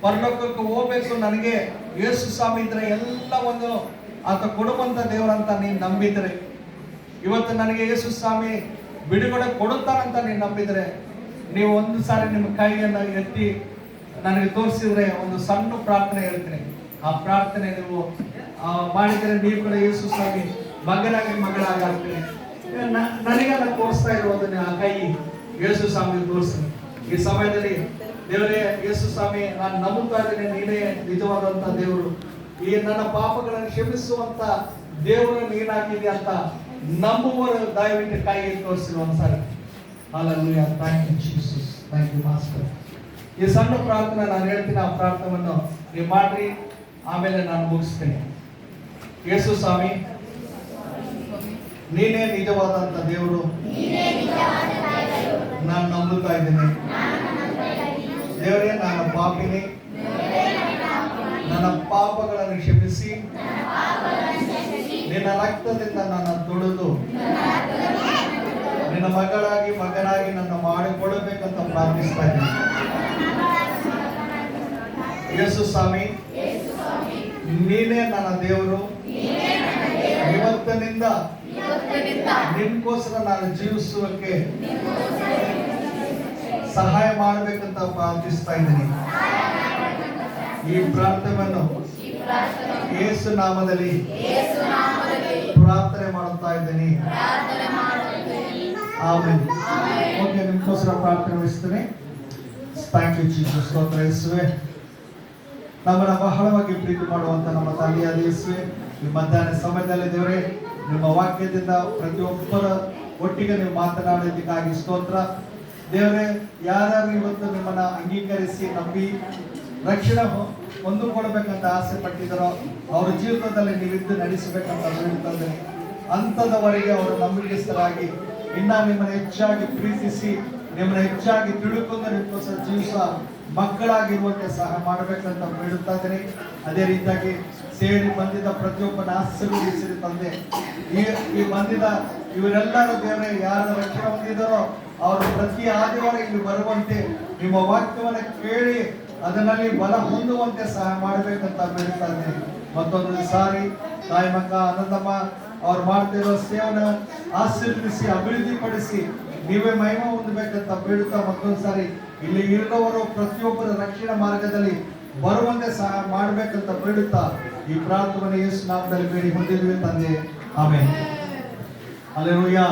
ಪರಲೋಕಕ್ಕೆ ಹೋಗ್ಬೇಕು, ನನಗೆ ಯೇಸು ಸ್ವಾಮಿ ಇದ್ರೆ ಎಲ್ಲವನ್ನು ಆತ ಕೊಡುವಂತ ದೇವರಂತ ನೀನು ನಂಬಿದ್ರೆ, ಇವತ್ತು ನನಗೆ ಯೇಸು ಸ್ವಾಮಿ ಬಿಡುಗಡೆ ಕೊಡುತ್ತಾರಂತ ನೀನು ನಂಬಿದ್ರೆ, ನೀವು ಒಂದು ಸಾರಿ ನಿಮ್ಮ ಕೈಯನ್ನು ಎತ್ತಿ ನನಗೆ ತೋರಿಸಿದ್ರೆ ಒಂದು ಸಣ್ಣ ಪ್ರಾರ್ಥನೆ ಹೇಳ್ತೀನಿ. ಆ ಪ್ರಾರ್ಥನೆ ನೀವು ಮಾಡಿದರೆ ನೀವು ಕೂಡ ಯೇಸು ಸ್ವಾಮಿ ಮಗಳಾಗ್ತೀನಿ. ನನಗೆಲ್ಲ ತೋರಿಸ್ತಾ ಇರುವುದನ್ನ ಆ ಕೈ ಯೇಸು ಸ್ವಾಮಿ ತೋರಿಸ್ತೀನಿ. ಈ ಸಮಯದಲ್ಲಿ ದೇವರೇ ಯೇಸು ಸ್ವಾಮಿ ನಾನು ನಂಬುತ್ತಾ ಇದ್ದೇನೆ, ನೀನೇ ನಿಜವಾದಂತ ದೇವರು, ಈ ನನ್ನ ಪಾಪಗಳನ್ನು ಕ್ಷಮಿಸುವಂತ ದೇವರು ನೀನಾಗಿದೆ ಅಂತ ನಂಬುವರು ದಯವಿಟ್ಟು ಕೈಗೆ ತೋರಿಸಿ ಒಂದ್ಸಾರಿ. Hallelujah. Thank you Jesus, thank you master. ಈ ಸಣ್ಣ ಪ್ರಾರ್ಥನೆ ನಾನು ಹೇಳ್ತೀನಿ, ಆ ಪ್ರಾರ್ಥನೆಯನ್ನು ನೀವು ಮಾಡ್ರಿ, ಆಮೇಲೆ ನಾನು ಮುಗಿಸ್ತೇನೆ. ಯೇಸು ಸ್ವಾಮಿ ನೀನೇ ನಿಜವಾದಂತ ದೇವರು, ನಾನು ನಂಬುತ್ತಾ ಇದ್ದೀನಿ. ದೇವರೇ ನಾನು ಪಾಪಿನಿ, ನನ್ನ ಪಾಪಗಳನ್ನು ಕ್ಷಮಿಸಿ ನಿನ್ನ ರಕ್ತದಿಂದ ನನ್ನ ತೊಳೆದು ನಿನ್ನ ಮಗನಾಗಿ ನನ್ನ ಮಾಡಿಕೊಡಬೇಕಂತ ಪ್ರಾರ್ಥಿಸ್ತಾ ಇದ್ದೀನಿ. ಯೇಸು ಸ್ವಾಮಿ ನೀನೇ ನನ್ನ ದೇವರು, ಇವತ್ತಿನಿಂದ ನಿನ್ಗೋಸ್ಕರ ನಾನು ಜೀವಿಸುವಕ್ಕೆ ಸಹಾಯ ಮಾಡಬೇಕಂತ ಪ್ರಾರ್ಥಿಸ್ತಾ ಇದ್ದೀನಿ. ಈ ಪ್ರಾರ್ಥನೆಯನ್ನು ಯೇಸು ನಾಮದಲ್ಲಿ ಪ್ರಾರ್ಥನೆ ಮಾಡುತ್ತಾ ಇದ್ದೀನಿ. ಆಮೆನ್. ಓಕೆ, ನಿಮ್ಗೋಸ್ಕರ ಪ್ರಾರ್ಥನೆ ವಹಿಸ್ತೇನೆ. Thank you Jesus. ಸ್ತೋತ್ರ ಯೇಸುವೆ, ನಮ್ಮನ್ನ ಬಹಳವಾಗಿ ಪ್ರೀತಿ ಮಾಡುವಂತ ನಮ್ಮ ತಂದೆಯಾದ ಯೇಸುವೆ, ಈ ಮಧ್ಯಾಹ್ನ ಸಮಯದಲ್ಲಿ ದೇವರೇ ನಿಮ್ಮ ವಾಕ್ಯದಿಂದ ಪ್ರತಿಯೊಬ್ಬರ ಒಟ್ಟಿಗೆ ನೀವು ಮಾತನಾಡೋದಕ್ಕಾಗಿ ಸ್ತೋತ್ರ. ದೇವರೇ, ಯಾರ್ಯಾರು ಇವತ್ತು ನಿಮ್ಮನ್ನ ಅಂಗೀಕರಿಸಿ ನಂಬಿ ರಕ್ಷಣೆ ಹೊಂದಿಕೊಳ್ಬೇಕಂತ ಆಸೆ ಪಟ್ಟಿದ್ದಾರೋ ಅವರ ಜೀವಿತದಲ್ಲಿ ನೀವಿದ್ದು ನಡೆಸಬೇಕಂತ ಹೇಳ್ತಾರೆ. ಅಂಥದವರೆಗೆ ಅವರು ನಂಬಿಕೆಸ್ಥರಾಗಿ ಇನ್ನ ನಿಮ್ಮನ್ನು ಹೆಚ್ಚಾಗಿ ಪ್ರೀತಿಸಿ ನಿಮ್ಮನ್ನು ಹೆಚ್ಚಾಗಿ ತಿಳುಕೊಂಡು ನಿಮ್ಗೋಸ್ಕರ ಜೀವಿಸುವ ಮಕ್ಕಳಾಗಿರುವಂತೆ ಸಹಾಯ ಮಾಡಬೇಕಂತ ಬೇಡುತ್ತಾ ಇದ್ದೀನಿ. ಅದೇ ರೀತಿಯಾಗಿ ಸೇರಿ ಬಂದಿದ್ದ ಪ್ರತಿಯೊಬ್ಬನ ಆಶೀರ್ವದಿಸಿರಿ ತಂದೆ. ಈ ಬಂದಿದ್ದ ಇವರೆಲ್ಲರೂ ದೇವರೇ ಯಾರು ರಕ್ಷಣೆ ಹೊಂದಿದ್ದಾರೋ ಅವರು ಪ್ರತಿ ಆದಿವಾರ ಇಲ್ಲಿ ಬರುವಂತೆ ನಿಮ್ಮ ವಾಕ್ಯವನ್ನು ಕೇಳಿ ಅದರಲ್ಲಿ ಬಲ ಹೊಂದುವಂತೆ ಸಹಾಯ ಮಾಡಬೇಕಂತ ಬೇಡುತ್ತಾ ಇದ್ದೀನಿ. ಮತ್ತೊಂದು ಸಾರಿ ತಾಯಿ ಮಕ್ಕ ಆನಂದಮ್ಮ ಅವ್ರು ಮಾಡ್ತಿರೋ ಸೇವನ ಆಶೀರ್ವದಿಸಿ ಅಭಿವೃದ್ಧಿ ಪಡಿಸಿ ನೀವೇ ಮಹಿಮೆ ಹೊಂದಬೇಕಂತ ಬೇಡುತ್ತಾ ಮತ್ತೊಂದು ಸಾರಿ ಇಲ್ಲಿ ಇರುವವರು ಪ್ರತಿಯೊಬ್ಬರ ರಕ್ಷಣಾ ಮಾರ್ಗದಲ್ಲಿ ಬರುವಂತೆ ಸಹಾಯ ಮಾಡಬೇಕಂತ ಬೇಡುತ್ತಾ ಈ ಪ್ರಾರ್ಥನೆ ಯೇಸು ನಾಮದಲ್ಲಿ ಬೇಡಿ ಹೊಂದಿದ್ವಿ ತಂದೆ. ಆಮೆನ್. ಹಲ್ಲೆಲೂಯಾ.